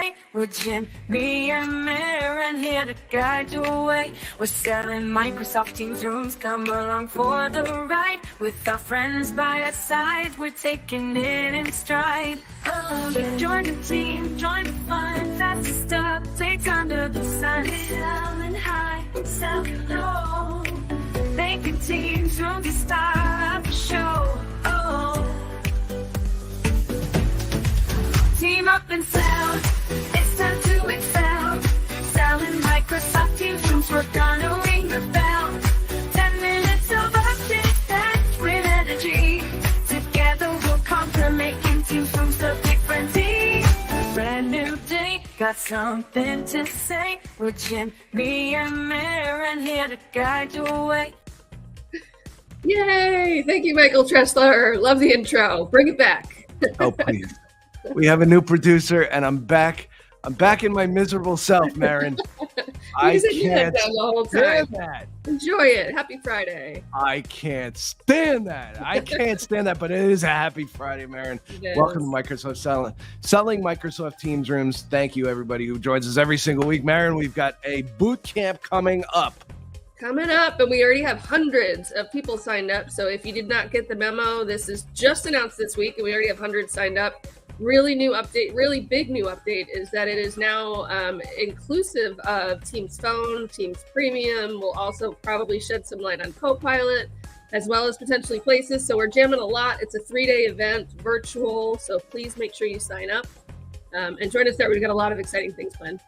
say we're Jimmy and Mehryn here to guide your way. We're selling Microsoft Teams rooms, come along for the ride. With our friends by our side, we're taking it in stride. Join the team, join the fun, that's the stuff, take under the sun. Selling high, selling low, making Teams rooms the star of the show. Team up and sell, it's time to excel. Selling Microsoft Teams rooms, we're gonna ring the bell. 10 minutes of updates with energy. Together we'll conquer, making Teams rooms the difference. Brand new day, got something to say. We're Jimmy and Mehryn here to guide your way. Yay! Thank you, Michael Tressler. Love the intro. Bring it back. Oh, please. We have a new producer, and I'm back. I'm back in my miserable self, Mehryn. I can't the whole time. stand that. Enjoy it. Happy Friday. I can't stand that. I can't stand that, but it is a happy Friday, Mehryn. Welcome to Microsoft Selling Microsoft Teams Rooms. Thank you, everybody who joins us every single week. Mehryn, we've got a boot camp coming up. Coming up, and we already have hundreds of people signed up. So if you did not get the memo, this is just announced this week, and we already have hundreds signed up. Really new update, really big new update is that it is now inclusive of Teams Phone, Teams Premium. We'll also probably shed some light on Copilot, as well as potentially Places. So we're jamming a lot. It's a 3-day event, virtual. So please make sure you sign up and join us there. We've got a lot of exciting things planned.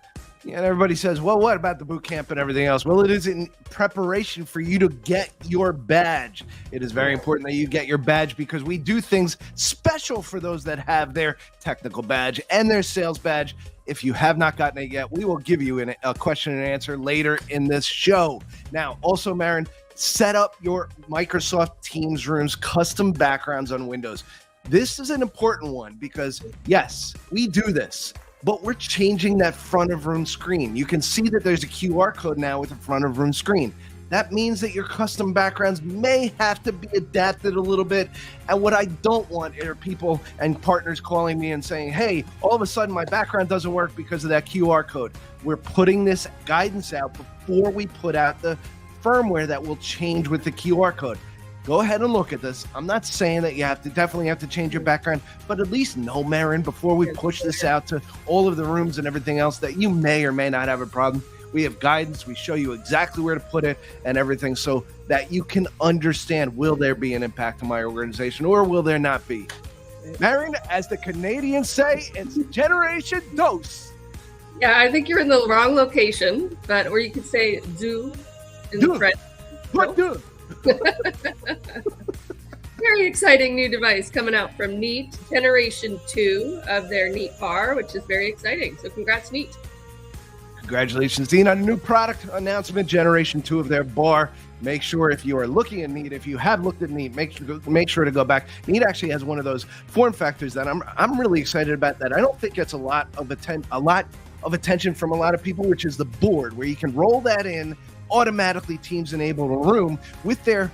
Yeah, and everybody says, well, what about the boot camp and everything else? Well, it is in preparation for you to get your badge. It is very important that you get your badge because we do things special for those that have their technical badge and their sales badge. If you have not gotten it yet, we will give you a question and answer later in this show. Now, also, Mehryn, set up your Microsoft Teams rooms, custom backgrounds on Windows. This is an important one because, yes, we do this. But we're changing that front of room screen. You can see that there's a QR code now with the front of room screen. That means that your custom backgrounds may have to be adapted a little bit. And what I don't want are people and partners calling me and saying, hey, all of a sudden my background doesn't work because of that QR code. We're putting this guidance out before we put out the firmware that will change with the QR code. Go ahead and look at this. I'm not saying that you definitely have to change your background, but at least know, Mehryn, before we push this out to all of the rooms and everything else, that you may or may not have a problem. We have guidance. We show you exactly where to put it and everything so that you can understand, will there be an impact to my organization or will there not be? Mehryn, as the Canadians say, it's Generation Dos. Yeah, I think you're in the wrong location, or you could say do in the French. What do? Very exciting new device coming out from Neat, Generation 2 of their Neat bar, which is very exciting. So congrats, Neat. Congratulations, Dean, on a new product announcement, Generation 2 of their bar. Make sure if you are looking at Neat, if you have looked at Neat, make sure to go back. Neat actually has one of those form factors that I'm really excited about that I don't think gets a lot of attention from a lot of people, which is the board, where you can roll that in, automatically Teams enable a room with their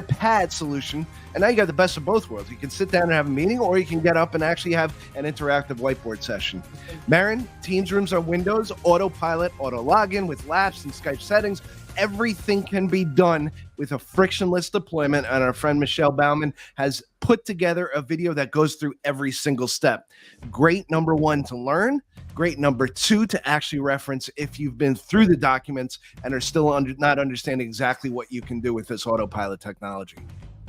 pad solution, and now you got the best of both worlds. You can sit down and have a meeting, or you can get up and actually have an interactive whiteboard session. Mehryn, Teams rooms on Windows, autopilot, auto login with Labs and Skype settings. Everything can be done with a frictionless deployment, and our friend Michelle Bauman has put together a video that goes through every single step. Great, number one, to learn. Great, number two, to actually reference if you've been through the documents and are still not understanding exactly what you can do with this autopilot technology.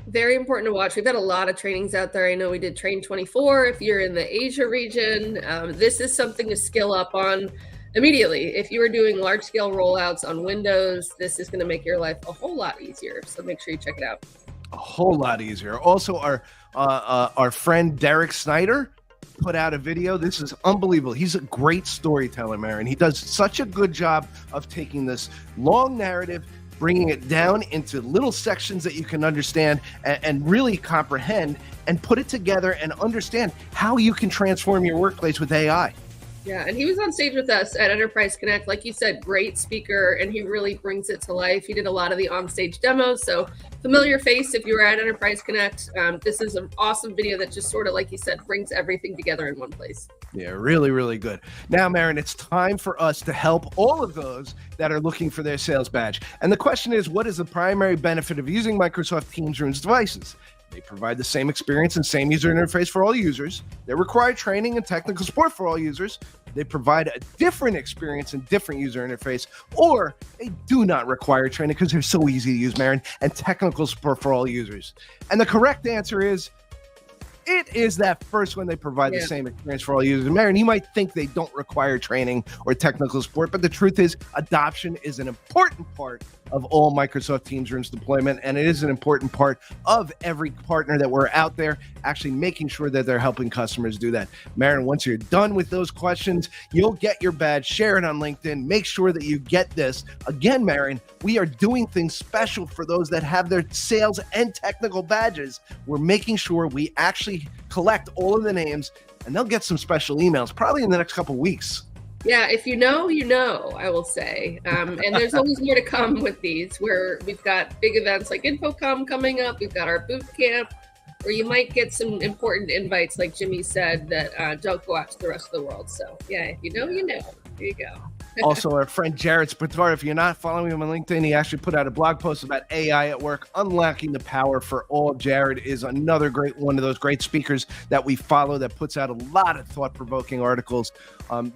Very important to watch. We've got a lot of trainings out there. I know we did Train 24. If you're in the Asia region, this is something to skill up on immediately. If you are doing large scale rollouts on Windows, this is going to make your life a whole lot easier. So make sure you check it out. A whole lot easier. Also, our friend Derek Snyder put out a video. This is unbelievable. He's a great storyteller, Mehryn. He does such a good job of taking this long narrative, bringing it down into little sections that you can understand and really comprehend, and put it together and understand how you can transform your workplace with AI. Yeah, and he was on stage with us at Enterprise Connect. Like you said, great speaker, and he really brings it to life. He did a lot of the on-stage demos, so familiar face if you were at Enterprise Connect. This is an awesome video that just sort of, like you said, brings everything together in one place. Yeah, really, really good. Now, Mehryn, it's time for us to help all of those that are looking for their sales badge. And the question is, what is the primary benefit of using Microsoft Teams Rooms devices? They provide the same experience and same user interface for all users. They require training and technical support for all users. They provide a different experience and different user interface, or they do not require training because they're so easy to use, Mehryn, and technical support for all users. And the correct answer is, it is that first one. They provide the same experience for all users. Mehryn, you might think they don't require training or technical support, but the truth is adoption is an important part of all Microsoft Teams Rooms deployment, and it is an important part of every partner that we're out there actually making sure that they're helping customers do that. Mehryn, once you're done with those questions, you'll get your badge. Share it on LinkedIn. Make sure that you get this. Again, Mehryn, we are doing things special for those that have their sales and technical badges. We're making sure we actually collect all of the names, and they'll get some special emails probably in the next couple weeks. Yeah, if you know, I will say. And there's always more to come with these, where we've got big events like InfoComm coming up. We've got our boot camp, where you might get some important invites, like Jimmy said, that don't go out to the rest of the world. So, yeah, if you know, you know. There you go. Also, our friend Jared Spatar, if you're not following him on LinkedIn, he actually put out a blog post about AI at work, unlocking the power for all. Jared is another great one of those great speakers that we follow that puts out a lot of thought-provoking articles.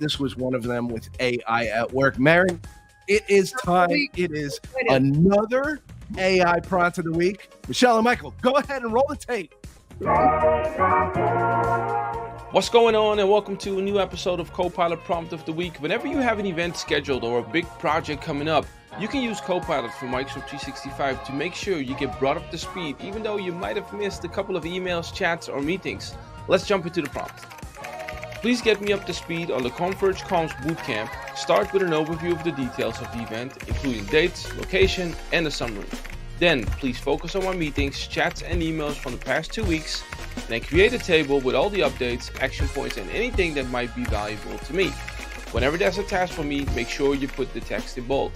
This was one of them with AI at work. Mehryn, it is time. It is another AI prompt of the week. Michelle and Michael, go ahead and roll the tape. What's going on, and welcome to a new episode of Copilot Prompt of the Week. Whenever you have an event scheduled or a big project coming up, you can use Copilot from Microsoft 365 to make sure you get brought up to speed, even though you might have missed a couple of emails, chats, or meetings. Let's jump into the prompt. Please get me up to speed on the Converge Comms Bootcamp. Start with an overview of the details of the event, including dates, location, and a summary. Then, please focus on my meetings, chats, and emails from the past 2 weeks. Then create a table with all the updates, action points, and anything that might be valuable to me. Whenever there's a task for me, make sure you put the text in bold.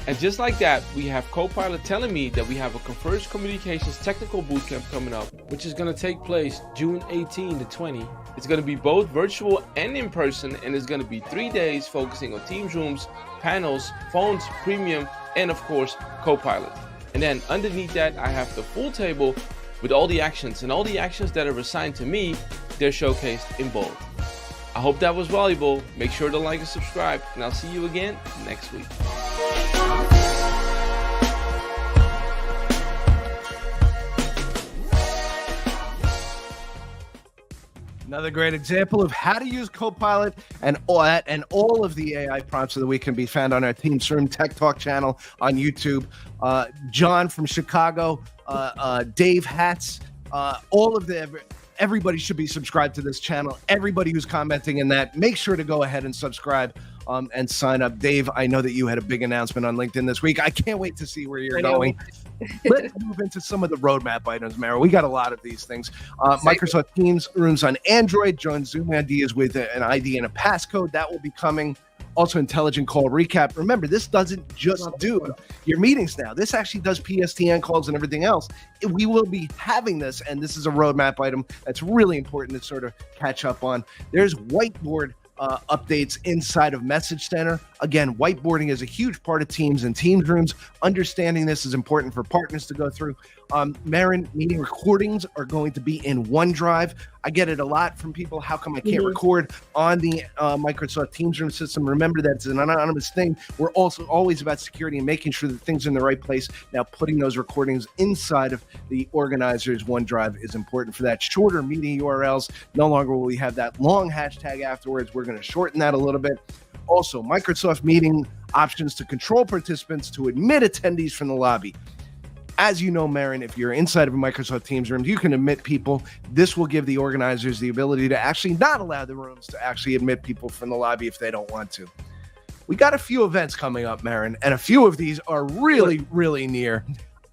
And just like that, we have Copilot telling me that we have a Converge Communications Technical Bootcamp coming up, which is going to take place June 18 to 20. It's going to be both virtual and in person, and it's going to be 3 days focusing on Teams Rooms, panels, phones, premium, and of course, Copilot. And then underneath that, I have the full table with all the actions, and all the actions that are assigned to me, they're showcased in bold. I hope that was valuable. Make sure to like and subscribe, and I'll see you again next week. Another great example of how to use Copilot, and all that, and all of the AI prompts of the week can be found on our Teams Room Tech Talk channel on YouTube. John from Chicago, Dave Hatz, everybody should be subscribed to this channel. Everybody who's commenting in that, make sure to go ahead and subscribe and sign up. Dave, I know that you had a big announcement on LinkedIn this week. I can't wait to see where you're going. Let's move into some of the roadmap items, Mehryn. We got a lot of these things. Microsoft Teams Rooms on Android, join Zoom ideas with an ID and a passcode. That will be coming. Also, intelligent call recap. Remember, this doesn't just do your meetings now. This actually does PSTN calls and everything else. We will be having this, and this is a roadmap item that's really important to sort of catch up on. There's whiteboard updates inside of Message Center. Again, whiteboarding is a huge part of Teams and Teams Rooms. Understanding this is important for partners to go through. Mehryn, meeting recordings are going to be in OneDrive. I get it a lot from people. How come I can't record on the Microsoft Teams Room system? Remember, that's an anonymous thing. We're also always about security and making sure that things are in the right place. Now, putting those recordings inside of the organizer's OneDrive is important for that. Shorter meeting URLs. No longer will we have that long hashtag afterwards. We're going to shorten that a little bit. Also, Microsoft meeting options to control participants to admit attendees from the lobby. As you know, Mehryn, if you're inside of a Microsoft Teams room, you can admit people. This will give the organizers the ability to actually not allow the rooms to actually admit people from the lobby if they don't want to. We got a few events coming up, Mehryn, and a few of these are really, really near.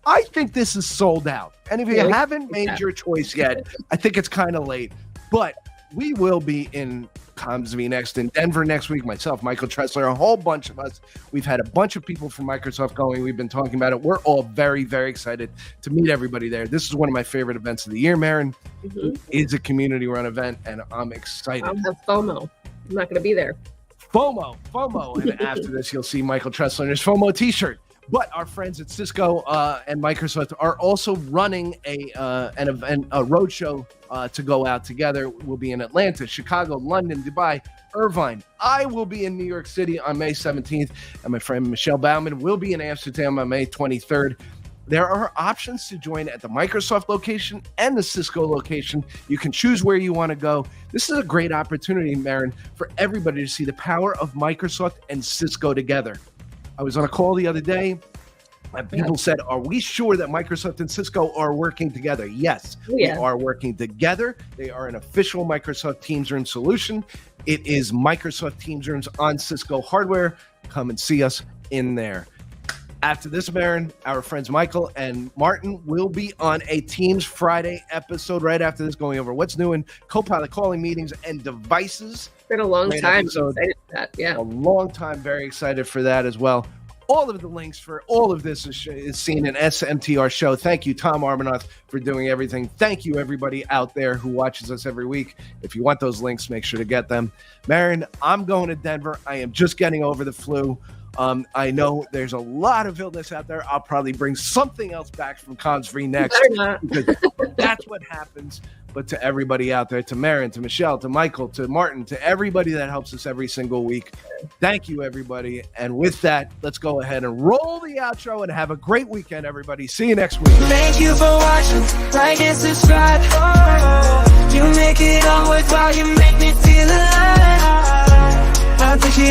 I think this is sold out. And if you haven't made your choice yet, I think it's kind of late. But we will be in CommsVNext in Denver next week. Myself, Michael Tressler, a whole bunch of us. We've had a bunch of people from Microsoft going. We've been talking about it. We're all very, very excited to meet everybody there. This is one of my favorite events of the year, Mehryn. It's a community-run event, and I'm excited. I'll have FOMO. I'm not going to be there. FOMO. And after this, you'll see Michael Tressler in his FOMO t-shirt. But our friends at Cisco and Microsoft are also running an event, a roadshow to go out together. We'll be in Atlanta, Chicago, London, Dubai, Irvine. I will be in New York City on May 17th, and my friend Michelle Bauman will be in Amsterdam on May 23rd. There are options to join at the Microsoft location and the Cisco location. You can choose where you want to go. This is a great opportunity, Mehryn, for everybody to see the power of Microsoft and Cisco together. I was on a call the other day, and people said, are we sure that Microsoft and Cisco are working together? Yes, they are working together. They are an official Microsoft Teams Room solution. It is Microsoft Teams Rooms on Cisco hardware. Come and see us in there. After this, Mehryn, our friends Michael and Martin will be on a Teams Friday episode right after this, going over what's new in Copilot calling meetings and devices. It's been a long time. Episode. Excited for that. Yeah. A long time. Very excited for that as well. All of the links for all of this is seen in SMTR show. Thank you, Tom Armanoff, for doing everything. Thank you, everybody out there who watches us every week. If you want those links, make sure to get them. Mehryn, I'm going to Denver. I am just getting over the flu. I know there's a lot of illness out there. I'll probably bring something else back from CommsVNext because that's what happens. But to everybody out there, to Mehryn, to Michelle, to Michael, to Martin, to everybody that helps us every single week, thank you, everybody. And with that, let's go ahead and roll the outro and have a great weekend, everybody. See you next week. Thank you for watching. Like and subscribe. You make it all worthwhile. You make me feel alive. I appreciate